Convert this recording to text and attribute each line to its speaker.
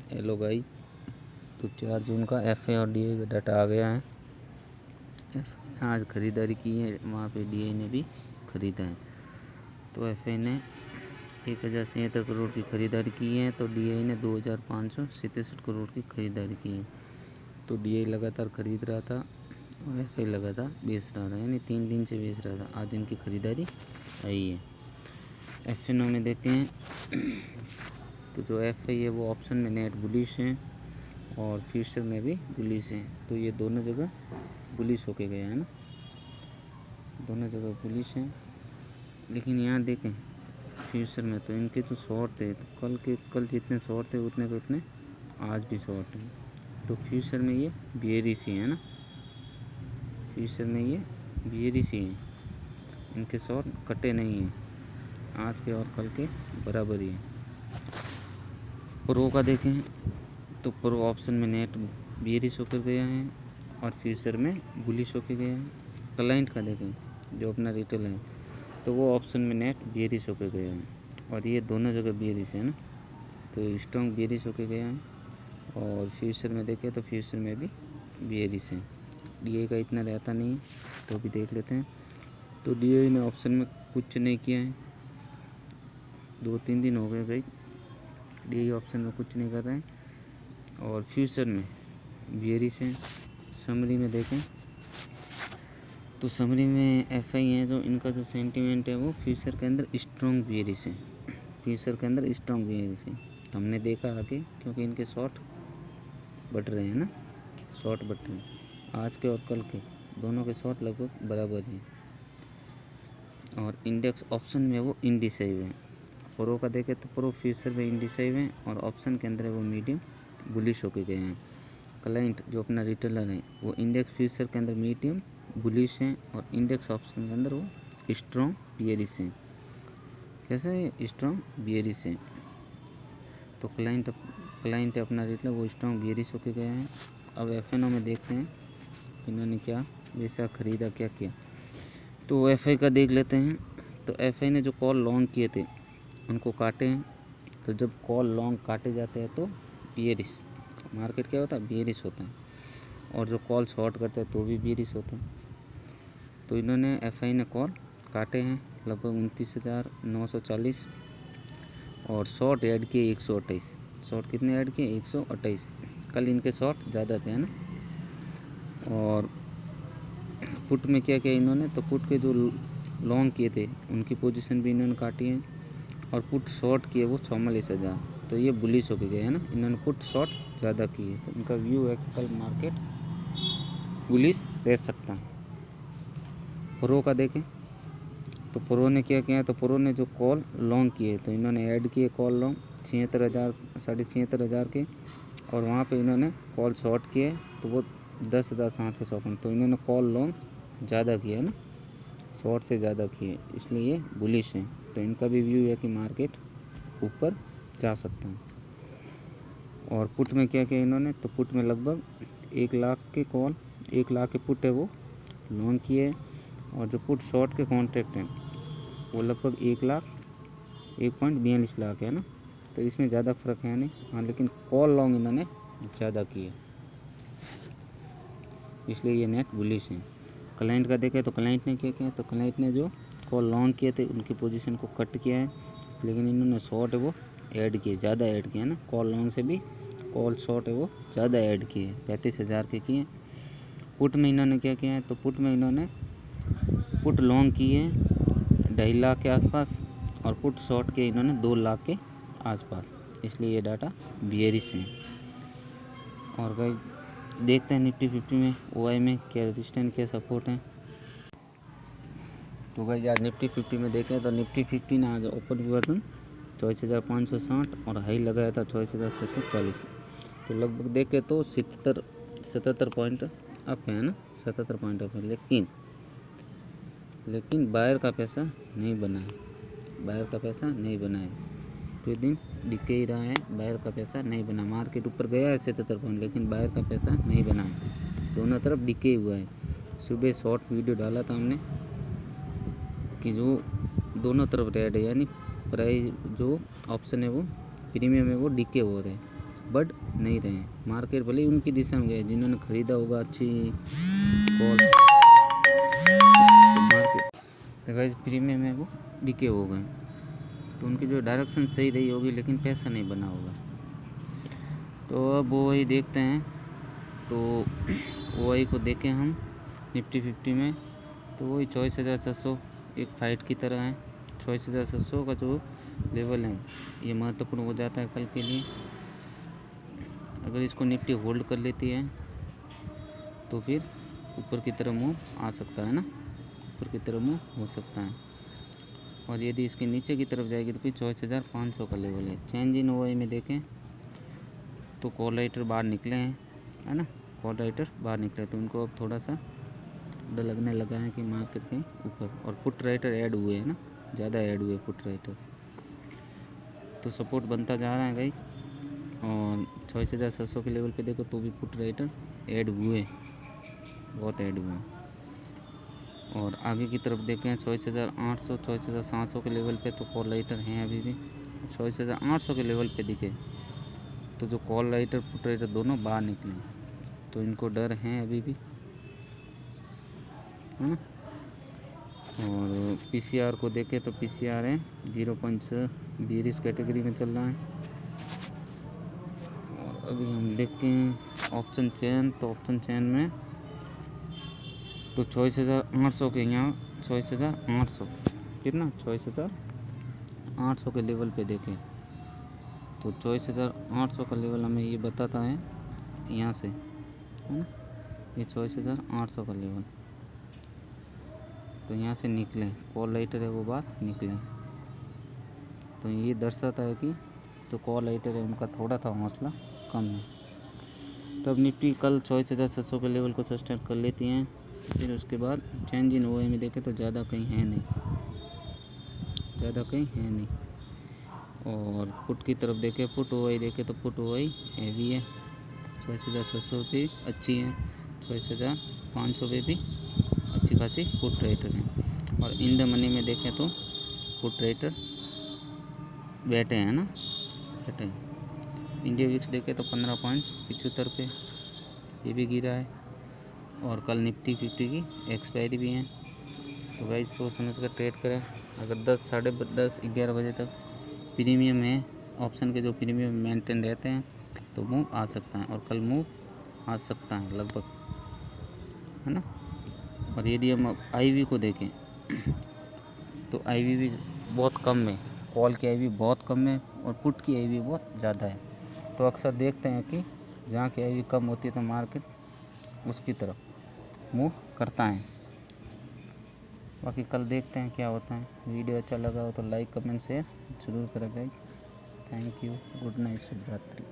Speaker 1: Hello guys, तो 4 जून का F और डी का डाटा आ गया है। एफ ने आज ख़रीदारी की है, वहाँ पे डी ने भी ख़रीदा है। तो एफ ने 1076 करोड़ की ख़रीदारी की है, तो डी ने 2567 करोड़ की ख़रीदारी की है। तो डी लगातार ख़रीद रहा था और एफ लगातार बेच रहा था, यानी 3 दिन से बेच रहा था। आज इनकी ख़रीदारी आई है। एफ में देखते हैं तो जो एफ है वो ऑप्शन में नेट बुलिश है और फ्यूचर में भी बुलिश है। तो ये दोनों जगह बुलिश होके गया है ना, दोनों जगह बुलिश है। लेकिन यहाँ देखें फ्यूचर में तो इनके तो शॉर्ट थे, तो कल जितने शॉर्ट थे उतने के उतने आज भी शॉर्ट हैं। तो फ्यूचर में ये बियरिश ही है ना, फ्यूचर में ये बियरिश ही है, इनके शॉर्ट कटे नहीं हैं, आज के और कल के बराबर ही है। प्रो का देखें तो प्रो ऑप्शन में नेट बियरिश होकर गया है और फ्यूचर में बुलिश होकर गया है। क्लाइंट का देखें जो अपना रिटेल है तो वो ऑप्शन में नेट बियरिश होकर गया है और ये दोनों जगह बियरिश है ना, तो स्ट्रॉन्ग बियरिश होकर गया है। और फ्यूचर में देखें तो फ्यूचर में भी बियरिश है। डी का इतना रहता नहीं है, तो भी देख लेते हैं। तो डी ने ऑप्शन में कुछ नहीं किया है, 2-3 दिन हो गए भाई डी ऑप्शन में कुछ नहीं कर रहे हैं और फ्यूचर में बियरिश है। समरी में देखें तो समरी में एफ आई है, जो इनका जो सेंटीमेंट है वो फ्यूचर के अंदर स्ट्रॉन्ग बियरिश है, फ्यूचर के अंदर स्ट्रॉन्ग बियरिश है। हमने देखा आगे क्योंकि इनके शॉर्ट बढ़ रहे हैं ना, शॉर्ट बढ़ रहे हैं। आज के और कल के दोनों के शॉर्ट लगभग बराबर हैं और इंडेक्स ऑप्शन में वो इंडिसाइव है। प्रो का देखें तो प्रो फ्यूचर में इंडिसाइव है और ऑप्शन के अंदर वो मीडियम बुलिश होके गए हैं। क्लाइंट जो अपना रिटेलर है वो इंडेक्स फ्यूचर के अंदर मीडियम बुलिश है और इंडेक्स ऑप्शन के अंदर वो स्ट्रॉन्ग बियरिश है। कैसे है स्ट्रॉन्ग बियरिश है, तो क्लाइंट अपना रिटेलर वो स्ट्रॉन्ग बियरिश होके गए हैं। अब एफ में देखते हैं इन्होंने क्या वैसा ख़रीदा, क्या किया। तो एफ का देख लेते हैं। तो एफ ने जो कॉल लॉन्ग किए थे उनको काटे हैं। तो जब कॉल लॉन्ग काटे जाते हैं तो बियरिश, मार्केट क्या होता है, बियरिश होता है। और जो कॉल शॉर्ट करते हैं तो भी बियरिश होता है। तो इन्होंने एफ ने कॉल काटे हैं लगभग 29,940 और शॉर्ट ऐड किए 128। शॉर्ट कितने ऐड किए, 128। कल इनके शॉर्ट ज़्यादा थे ना। और पुट में क्या किया इन्होंने, तो पुट के जो लॉन्ग किए थे उनकी पोजीशन भी इन्होंने काटी है और पुट शॉर्ट किए वो 44,000। तो ये बुलिश होके गए हैं ना, इन्होंने पुट शॉर्ट ज़्यादा किए। तो इनका व्यू है कि कल मार्केट बुलिश रह सकता है। प्रो का देखें तो प्रो ने क्या किया, तो प्रो ने जो कॉल लॉन्ग किए तो इन्होंने ऐड किए कॉल लॉन्ग 76,000 76,500 के, और वहाँ पे इन्होंने कॉल शॉर्ट किए तो वो 10,754। तो इन्होंने कॉल लॉन्ग ज़्यादा किया है ना, शॉर्ट से ज़्यादा किए, इसलिए ये बुलिश है। तो इनका भी व्यू है कि मार्केट ऊपर जा सकता है। और पुट में क्या किया इन्होंने, तो पुट में लगभग 1 लाख के कॉल, 1 लाख के पुट है वो लॉन्ग किए और जो पुट शॉर्ट के कॉन्ट्रैक्ट हैं वो लगभग 1,42 लाख है ना। तो इसमें ज़्यादा फ़र्क है नहीं, हाँ, लेकिन कॉल लॉन्ग इन्होंने ज़्यादा किए, इसलिए ये नेट बुलिश है। क्लाइंट का देखें तो क्लाइंट ने क्या किया, तो क्लाइंट ने जो कॉल लॉन्ग किए थे उनकी पोजीशन को कट किया है, लेकिन इन्होंने शॉर्ट है वो ऐड किए, ज़्यादा ऐड किए ना। कॉल लॉन्ग से भी कॉल शॉर्ट है वो ज़्यादा ऐड किए, 35,000 के किए। पुट में इन्होंने क्या किया है, तो पुट में इन्होंने पुट लॉन्ग किए 2.5 लाख के आसपास और पुट शॉर्ट किए इन्होंने 2 लाख के आसपास, इसलिए ये डाटा बियरिश है। और भाई देखते हैं निफ्टी 50 में ओआई में क्या रेजिस्टेंस क्या सपोर्ट है। तो भाई आज निफ्टी 50 में देखें तो निफ्टी 50 ने आज ओपन हुआ था 24,560 और हाई लगाया था 24,640। तो लगभग देखें तो 77 पॉइंट अप है ना, 77 पॉइंट अप है। लेकिन बायर का पैसा नहीं बना है, बायर का पैसा नहीं बना है। पूरे दिन डिके ही रहा है, बायर का पैसा नहीं बना। मार्केट ऊपर गया है 77 पॉइंट, लेकिन बायर का पैसा नहीं बना है, दोनों तरफ डिके हुआ है। सुबह शॉर्ट वीडियो डाला था हमने कि जो दोनों तरफ रेड है, यानी प्राइस जो ऑप्शन है वो प्रीमियम है वो डिके हो रहे हैं बढ़ नहीं रहे हैं। मार्केट भले ही उनकी दिशा में गए, जिन्होंने खरीदा होगा अच्छी कॉल मार्केट, तो गाइस प्रीमियम है वो डीके हो गए, तो उनकी जो डायरेक्शन सही रही होगी लेकिन पैसा नहीं बना होगा। तो अब वो वही देखते हैं। तो वही को देखें हम निफ्टी 50 में, तो वही 24,700 एक फाइट की तरह है। 24,700 का जो लेवल है ये महत्वपूर्ण हो जाता है कल के लिए। अगर इसको निफ्टी होल्ड कर लेती है तो फिर ऊपर की तरफ मूव आ सकता है ना, ऊपर की तरफ मूव हो सकता है। और यदि इसके नीचे की तरफ जाएगी तो फिर 24,500 का लेवल है। चेंज इन ओआई में देखें तो कॉल राइटर बाहर निकले हैं, है ना, कॉल राइटर बाहर निकले, तो उनको अब थोड़ा सा डर लगने लगा है कि मार्केट के ऊपर, और पुट राइटर ऐड हुए हैं ना, ज़्यादा ऐड हुए पुट राइटर, तो सपोर्ट बनता जा रहा है गाइस। और 24,700 के लेवल पे देखो तो भी पुट राइटर ऐड हुए, बहुत ऐड हुए। और आगे की तरफ देखें 24,800 24,700 के लेवल पे तो कॉल राइटर हैं अभी भी। 24,800 के लेवल पे दिखे तो जो कॉल राइटर पुट राइटर दोनों बाहर निकले, तो इनको डर है अभी भी, है ना। और पीसीआर को देखें तो पीसीआर है 0.20 कैटेगरी में चल रहा है। और अभी हम देखते हैं ऑप्शन चेन, तो ऑप्शन चेन में तो 24,800 के यहाँ 24,800 कितना 24,800 के लेवल पे देखें तो 24,800 का लेवल हमें ये बताता है यहाँ से, है ना, ये 24,800 का लेवल, तो यहाँ से निकले कॉल राइटर है वो बाहर निकले, तो ये दर्शाता है कि जो कॉल राइटर है उनका थोड़ा था हौसला कम है। तब निफ्टी कल 24,700 के लेवल को सस्टेन कर लेती हैं। फिर उसके बाद चेंज इन ओआई में देखें तो ज़्यादा कहीं है नहीं, ज़्यादा कहीं है नहीं। और पुट की तरफ देखें, पुट ओआई देखें तो पुट ओआई हैवी है, 24,700 पे अच्छी है, 24,500 पे भी अच्छी खासी पुट राइटर है। और इन द मनी में देखें तो पुट राइटर बैठे हैं ना, बैठे हैं। इंडिया विक्स देखें तो 15.75 पे ये भी गिरा है। और कल निफ्टी 50 की एक्सपायरी भी है, तो भाई सोच समझ कर ट्रेड करें। अगर 10 साढ़े 10 11 बजे तक प्रीमियम है, ऑप्शन के जो प्रीमियम मेंटेन रहते हैं तो मूव आ सकता है, और कल मूव आ सकता है लगभग, है ना। और यदि हम आईवी को देखें तो आईवी भी बहुत कम है, कॉल की आईवी बहुत कम है और पुट की आईवी बहुत ज़्यादा है। तो अक्सर देखते हैं कि जहाँ की आईवी कम होती है तो मार्केट उसकी तरफ मूव करता है। बाकी कल देखते हैं क्या होता है। वीडियो अच्छा लगा हो तो लाइक कमेंट शेयर जरूर करें guys. Thank you, good night, शुभ रात्रि।